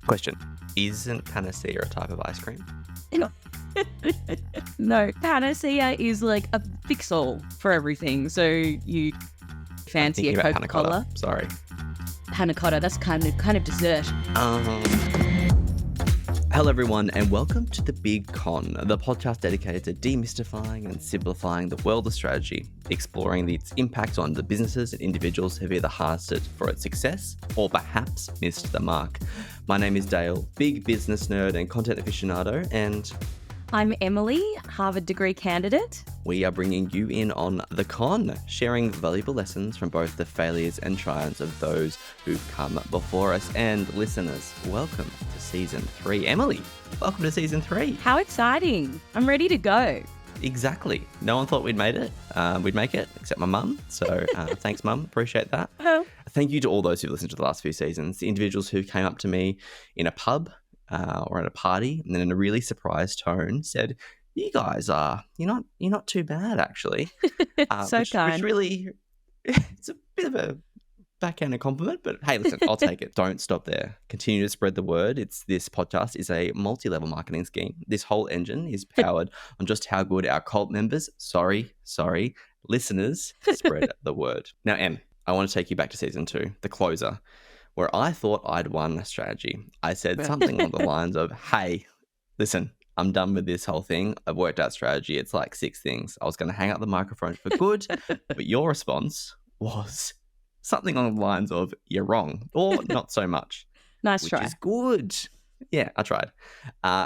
Question. Isn't panacea a type of ice cream? No, panacea is like a fix-all for everything. So you fancy a Coca-Cola. Sorry. Panna cotta, that's kind of dessert. Hello everyone and welcome to The Big Con, the podcast dedicated to demystifying and simplifying the world of strategy, exploring its impact on the businesses and individuals who've either harnessed it for its success or perhaps missed the mark. My name is Dale, big business nerd and content aficionado, and I'm Emily, Harvard degree candidate. We are bringing you in on The Con, sharing valuable lessons from both the failures and triumphs of those who've come before us. And listeners, welcome to Season 3. Emily, welcome to Season 3. How exciting. I'm ready to go. Exactly. No one thought we'd make it, except my mum. So thanks, Mum. Appreciate that. Oh. Thank you to all those who've listened to the last few seasons, the individuals who came up to me in a pub or at a party, and then in a really surprised tone said, "You guys you're not too bad actually." So kind. Which really, it's a bit of a backhanded compliment, but hey, listen, I'll take it. Don't stop there. Continue to spread the word. This podcast is a multi-level marketing scheme. This whole engine is powered on just how good our cult members, listeners, spread the word. Now, Em, I want to take you back to Season 2, the closer, where I thought I'd won a strategy. I said something along the lines of, "Hey, listen, I'm done with this whole thing. I've worked out strategy. It's like 6 things. I was going to hang up the microphone for good," but your response was something along the lines of, "You're wrong," or "Not so much." Nice which try. Is good. Yeah, I tried.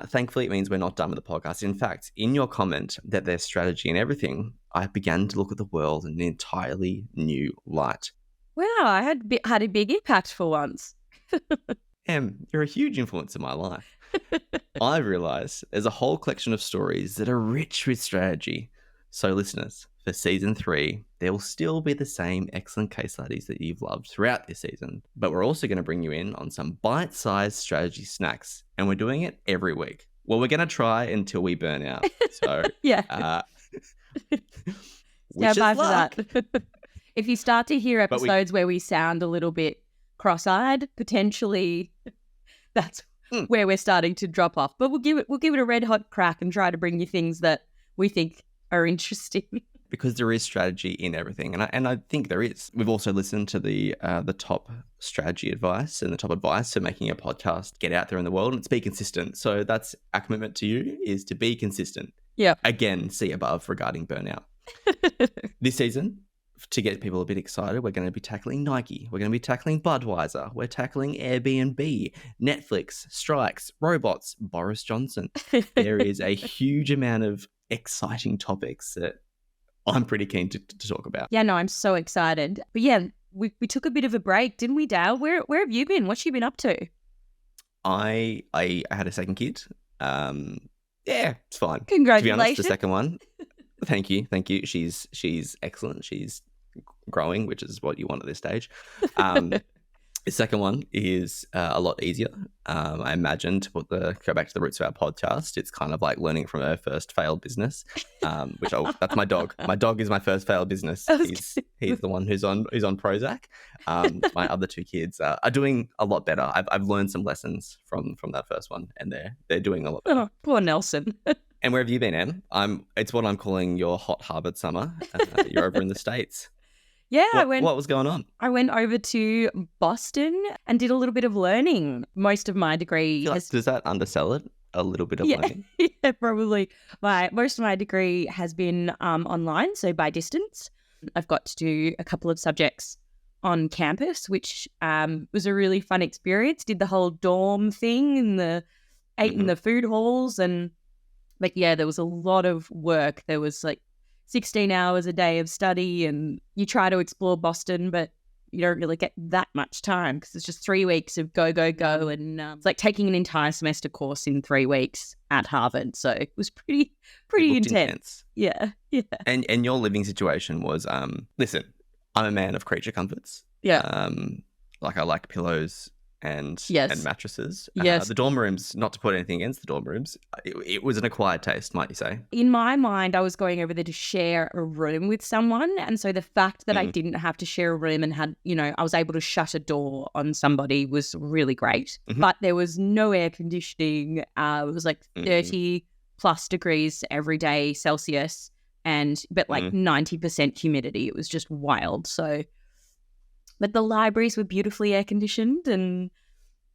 Thankfully, it means we're not done with the podcast. In fact, in your comment that there's strategy and everything, I began to look at the world in an entirely new light. Wow, I had a big impact for once. Em, you're a huge influence in my life. I realised there's a whole collection of stories that are rich with strategy. So listeners, for Season 3, there will still be the same excellent case studies that you've loved throughout this season. But we're also going to bring you in on some bite-sized strategy snacks. And we're doing it every week. Well, we're going to try until we burn out. So, yeah. Wish us luck. For that. If you start to hear episodes where we sound a little bit cross-eyed, potentially that's where we're starting to drop off. But we'll give it a red hot crack and try to bring you things that we think are interesting. Because there is strategy in everything, and I think there is. We've also listened to the top strategy advice and the top advice for making a podcast get out there in the world, and it's be consistent. So that's our commitment to you, is to be consistent. Yeah. Again, see above regarding burnout. This season, to get people a bit excited, we're going to be tackling Nike. We're going to be tackling Budweiser. We're tackling Airbnb, Netflix, strikes, robots, Boris Johnson. There is a huge amount of exciting topics that I'm pretty keen to talk about. Yeah, no, I'm so excited. But yeah, we took a bit of a break, didn't we, Dale? Where have you been? What's you been up to? I had a second kid. Yeah, it's fine. Congratulations. To be honest, the second one. Thank you. She's excellent. She's growing, which is what you want at this stage. The second one is a lot easier. I imagine, to go back to the roots of our podcast, it's kind of like learning from her first failed business, that's my dog. My dog is my first failed business. He's the one who's on Prozac. My other 2 kids are doing a lot better. I've learned some lessons from that first one, and they're doing a lot better. Oh, poor Nelson. And where have you been, Em? It's what I'm calling your hot Harvard summer. You're over in the States. Yeah, what was going on? I went over to Boston and did a little bit of learning. Most of my degree does that undersell it? A little bit of learning? Yeah, probably. Most of my degree has been online, so by distance. I've got to do a couple of subjects on campus, which was a really fun experience. Did the whole dorm thing and ate in the food halls, but yeah, there was a lot of work. There was like 16 hours a day of study, and you try to explore Boston, but you don't really get that much time because it's just 3 weeks of go, and it's like taking an entire semester course in 3 weeks at Harvard. So it was pretty intense. Yeah. And your living situation was, listen, I'm a man of creature comforts. Yeah. Like I like pillows, and mattresses. Yes. The dorm rooms, not to put anything against the dorm rooms, it was an acquired taste, might you say? In my mind, I was going over there to share a room with someone. And so the fact that I didn't have to share a room and had, I was able to shut a door on somebody was really great. But there was no air conditioning. It was like 30 plus degrees every day Celsius, but like 90% humidity. It was just wild. So, but the libraries were beautifully air conditioned. And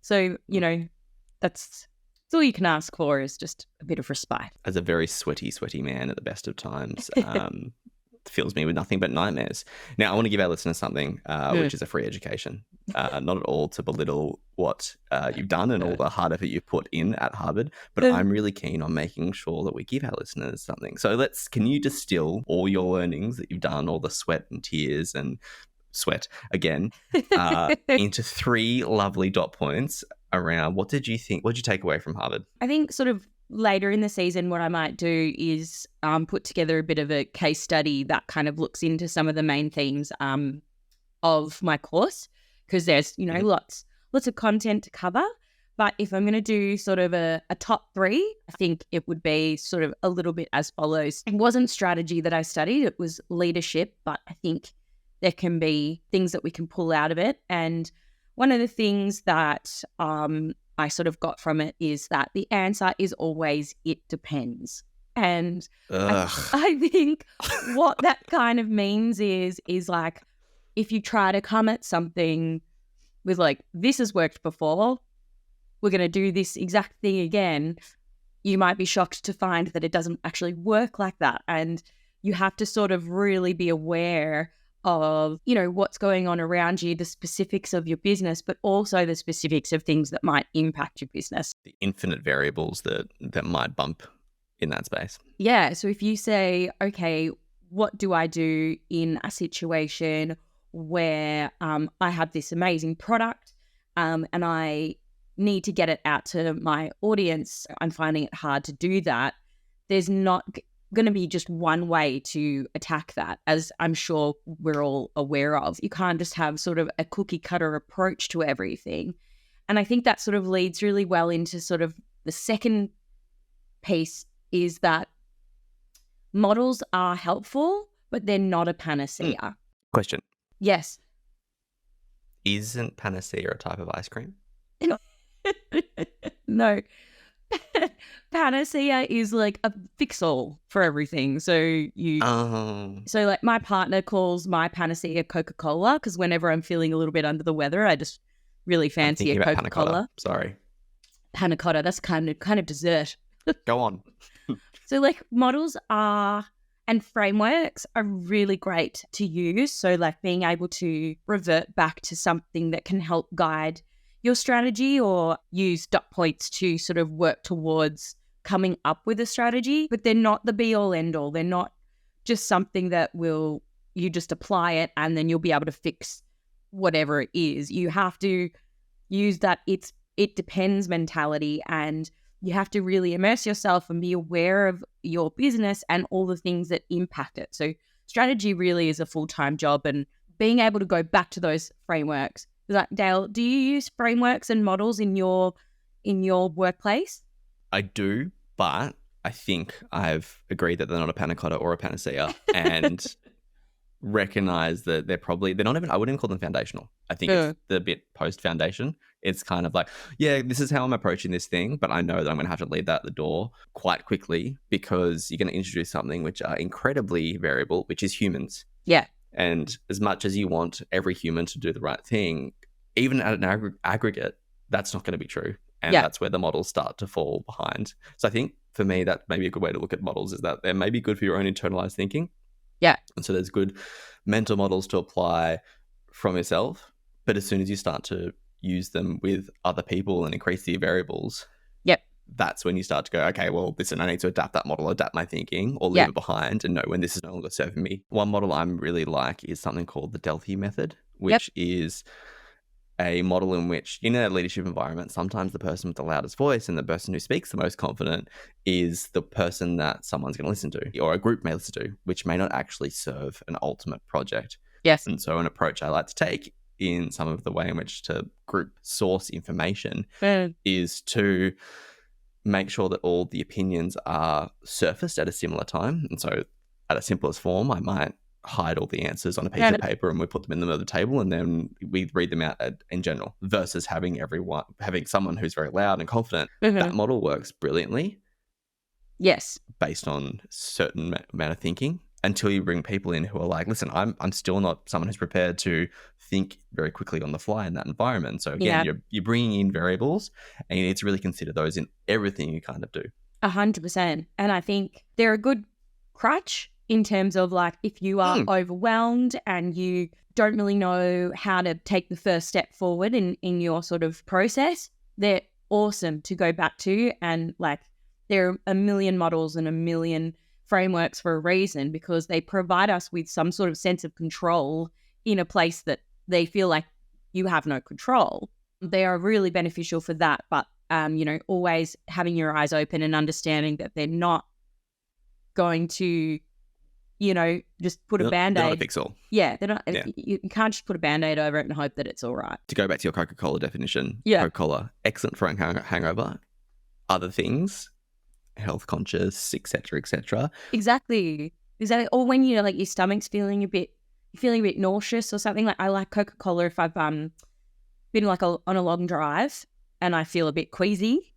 so, that's all you can ask for, is just a bit of respite. As a very sweaty man at the best of times, fills me with nothing but nightmares. Now, I want to give our listeners something, which is a free education. Not at all to belittle what you've done and all the hard effort you've put in at Harvard, but I'm really keen on making sure that we give our listeners something. So can you distill all your learnings that you've done, all the sweat and tears and sweat again, into 3 lovely dot points around what did you take away from Harvard? I think sort of later in the season, what I might do is put together a bit of a case study that kind of looks into some of the main themes of my course, because there's, lots of content to cover. But if I'm going to do sort of a top 3, I think it would be sort of a little bit as follows. It wasn't strategy that I studied, it was leadership, but I think there can be things that we can pull out of it. And one of the things that I sort of got from it is that the answer is always, it depends. And I think what that kind of means is like, if you try to come at something with like, this has worked before, we're going to do this exact thing again, you might be shocked to find that it doesn't actually work like that. And you have to sort of really be aware of, what's going on around you, the specifics of your business, but also the specifics of things that might impact your business. The infinite variables that might bump in that space. Yeah. So if you say, okay, what do I do in a situation where I have this amazing product and I need to get it out to my audience, I'm finding it hard to do that. There's not going to be just one way to attack that, as I'm sure we're all aware of. You can't just have sort of a cookie cutter approach to everything. And I think that sort of leads really well into sort of the second piece, is that models are helpful, but they're not a panacea. Question. Yes. Isn't panacea a type of ice cream? No. Panacea is like a fix-all for everything. So so like my partner calls my panacea Coca-Cola, because whenever I'm feeling a little bit under the weather, I just really fancy a Coca-Cola. Sorry. Panna cotta, that's kind of dessert. Go on. So like models and frameworks are really great to use. So like being able to revert back to something that can help guide your strategy, or use dot points to sort of work towards coming up with a strategy, but they're not the be all end all. They're not just something that you just apply it and then you'll be able to fix whatever it is. You have to use that it depends mentality, and you have to really immerse yourself and be aware of your business and all the things that impact it. So strategy really is a full-time job, and being able to go back to those frameworks. Like, Dale, do you use frameworks and models in your workplace? I do, but I think I've agreed that they're not a panna cotta or a panacea, and recognize that they're not even, I wouldn't even call them foundational. I think it's the bit post-foundation. It's kind of like, yeah, this is how I'm approaching this thing, but I know that I'm going to have to leave that at the door quite quickly, because you're going to introduce something which are incredibly variable, which is humans. Yeah. And as much as you want every human to do the right thing, even at an aggregate, that's not going to be true. And that's where the models start to fall behind. So I think for me, that may be a good way to look at models, is that they may be good for your own internalized thinking. Yeah. And so there's good mental models to apply from yourself. But as soon as you start to use them with other people and increase the variables, that's when you start to go, okay, well, listen, I need to adapt that model, adapt my thinking, or leave it behind and know when this is no longer serving me. One model I'm really like is something called the Delphi method, which is a model in which, in a leadership environment, sometimes the person with the loudest voice and the person who speaks the most confident is the person that someone's going to listen to, or a group may listen to, which may not actually serve an ultimate project. Yes. And so an approach I like to take in some of the way in which to group source information Mm. is to make sure that all the opinions are surfaced at a similar time. And so at a simplest form, I might hide all the answers on a piece of paper and we put them in the middle of the table and then we read them out in general, versus having someone who's very loud and confident. That model works brilliantly. Yes. Based on certain amount of thinking, until you bring people in who are like, listen, I'm still not someone who's prepared to think very quickly on the fly in that environment. So again, you're bringing in variables and you need to really consider those in everything you kind of do. 100%. And I think they're a good crutch in terms of like, if you are overwhelmed and you don't really know how to take the first step forward in your sort of process, they're awesome to go back to. And like, there are a million models and a million frameworks for a reason, because they provide us with some sort of sense of control in a place that they feel like you have no control. They are really beneficial for that. But, always having your eyes open and understanding that they're not going to, just put a Band-Aid. They're not a fix-all. Yeah, they're not. Yeah. You can't just put a Band-Aid over it and hope that it's all right. To go back to your Coca-Cola definition, Coca-Cola, excellent for a hangover. Other things, health conscious, etc., etc. Exactly. Or when your stomach's feeling a bit nauseous or something. Like, I like Coca-Cola if I've been on a long drive and I feel a bit queasy.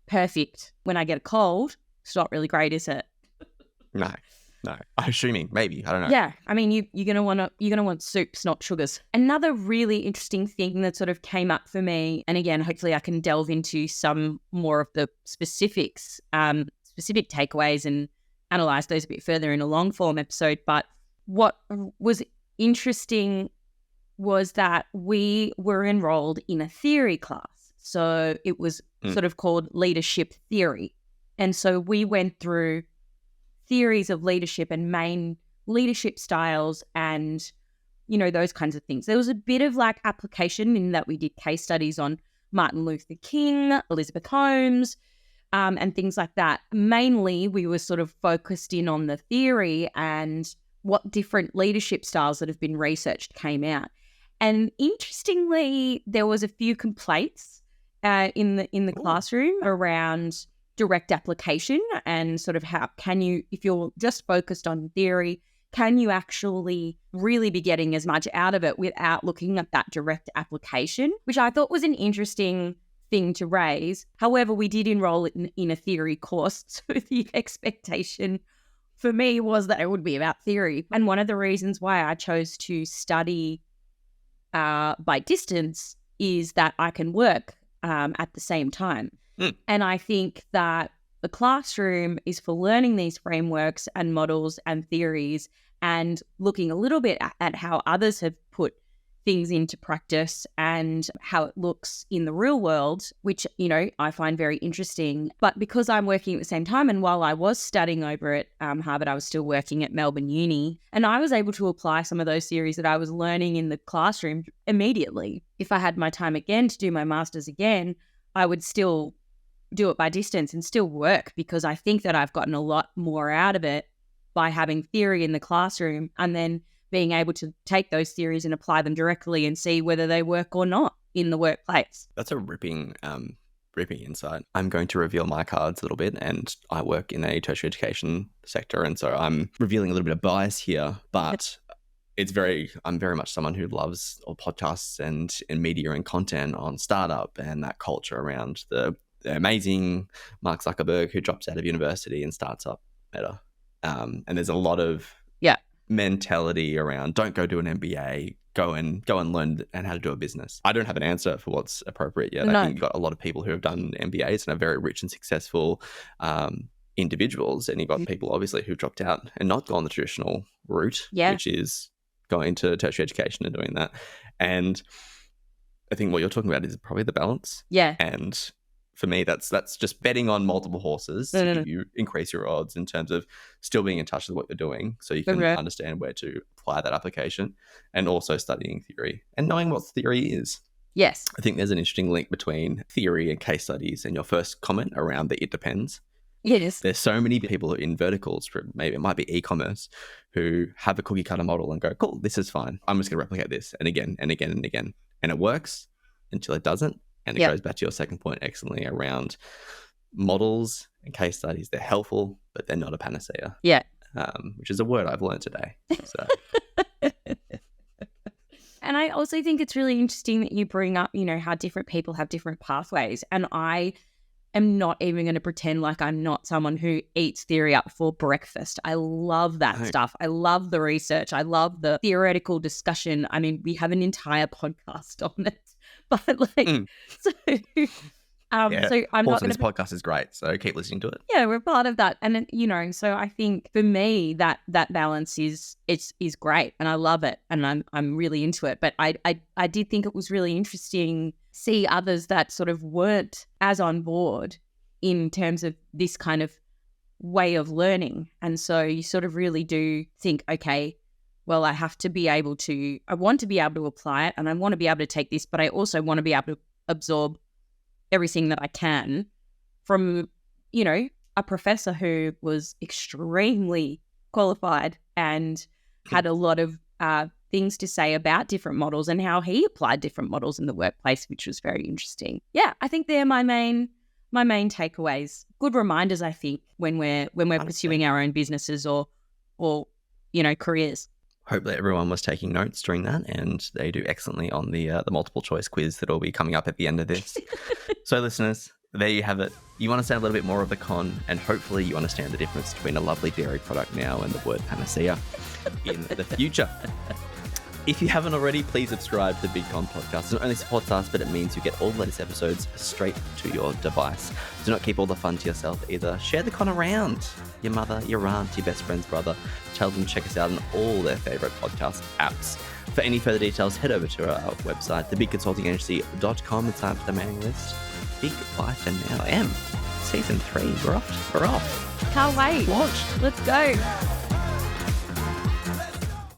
Perfect. When I get a cold, it's not really great, is it? No. I'm assuming, maybe, I don't know. Yeah, I mean, you're gonna want soups, not sugars. Another really interesting thing that sort of came up for me, and again, hopefully I can delve into some more of the specific takeaways and analyze those a bit further in a long form episode. But what was interesting was that we were enrolled in a theory class, so it was sort of called leadership theory, and so we went through theories of leadership and main leadership styles and, those kinds of things. There was a bit of like application in that we did case studies on Martin Luther King, Elizabeth Holmes, and things like that. Mainly, we were sort of focused in on the theory and what different leadership styles that have been researched came out. And interestingly, there was a few complaints in the classroom around direct application and sort of how can you, if you're just focused on theory, can you actually really be getting as much out of it without looking at that direct application, which I thought was an interesting thing to raise. However, we did enroll in a theory course, so the expectation for me was that it would be about theory. And one of the reasons why I chose to study by distance is that I can work at the same time. And I think that the classroom is for learning these frameworks and models and theories and looking a little bit at how others have put things into practice and how it looks in the real world, which, I find very interesting. But because I'm working at the same time, and while I was studying over at Harvard, I was still working at Melbourne Uni, and I was able to apply some of those theories that I was learning in the classroom immediately. If I had my time again to do my master's again, I would still do it by distance and still work, because I think that I've gotten a lot more out of it by having theory in the classroom and then being able to take those theories and apply them directly and see whether they work or not in the workplace. That's a ripping insight. I'm going to reveal my cards a little bit, and I work in a tertiary education sector, and so I'm revealing a little bit of bias here, but I'm very much someone who loves all podcasts and media and content on startup and that culture around the amazing Mark Zuckerberg who drops out of university and starts up Meta. And there's a lot of mentality around don't go do an MBA, go and learn and how to do a business. I don't have an answer for what's appropriate yet. No. I think you've got a lot of people who have done MBAs and are very rich and successful individuals, and you've got people obviously who've dropped out and not gone the traditional route, which is going to tertiary education and doing that. And I think what you're talking about is probably the balance. Yeah. And for me, that's just betting on multiple horses to you increase your odds in terms of still being in touch with what you're doing, so you can understand where to apply that application, and also studying theory and knowing what theory is. Yes. I think there's an interesting link between theory and case studies and your first comment around the it depends. Yes. There's so many people in verticals, maybe it might be e-commerce, who have a cookie cutter model and go, cool, this is fine. I'm just going to replicate this and again and again and again. And it works until it doesn't. And it goes back to your second point excellently around models and case studies. They're helpful, but they're not a panacea. Yeah. Which is a word I've learned today. So. And I also think it's really interesting that you bring up, how different people have different pathways. And I am not even going to pretend like I'm not someone who eats theory up for breakfast. I love that stuff. I love the research. I love the theoretical discussion. I mean, we have an entire podcast on it. But so I'm not going this podcast is great, so keep listening to it. Yeah, we're part of that, and so I think for me that balance is great, and I love it, and I'm really into it. But I did think it was really interesting see others that sort of weren't as on board in terms of this kind of way of learning, and so you sort of really do think, okay, well, I want to be able to apply it, and I want to be able to take this, but I also want to be able to absorb everything that I can from, a professor who was extremely qualified and had a lot of things to say about different models and how he applied different models in the workplace, which was very interesting. Yeah, I think they're my main takeaways. Good reminders, I think, when we're pursuing our own businesses or careers. Hopefully everyone was taking notes during that, and they do excellently on the multiple choice quiz that will be coming up at the end of this. So listeners, there you have it. You understand a little bit more of the con, and hopefully you understand the difference between a lovely dairy product now and the word panacea in the future. If you haven't already, please subscribe to the Big Con Podcast. It not only supports us, but it means you get all the latest episodes straight to your device. Do not keep all the fun to yourself either. Share the con around. Your mother, your aunt, your best friend's brother. Tell them to check us out on all their favourite podcast apps. For any further details, head over to our website, thebigconsultingagency.com, and sign up for the mailing list. Big bye for now. Season 3, we're off. Can't wait. Watch. Let's go.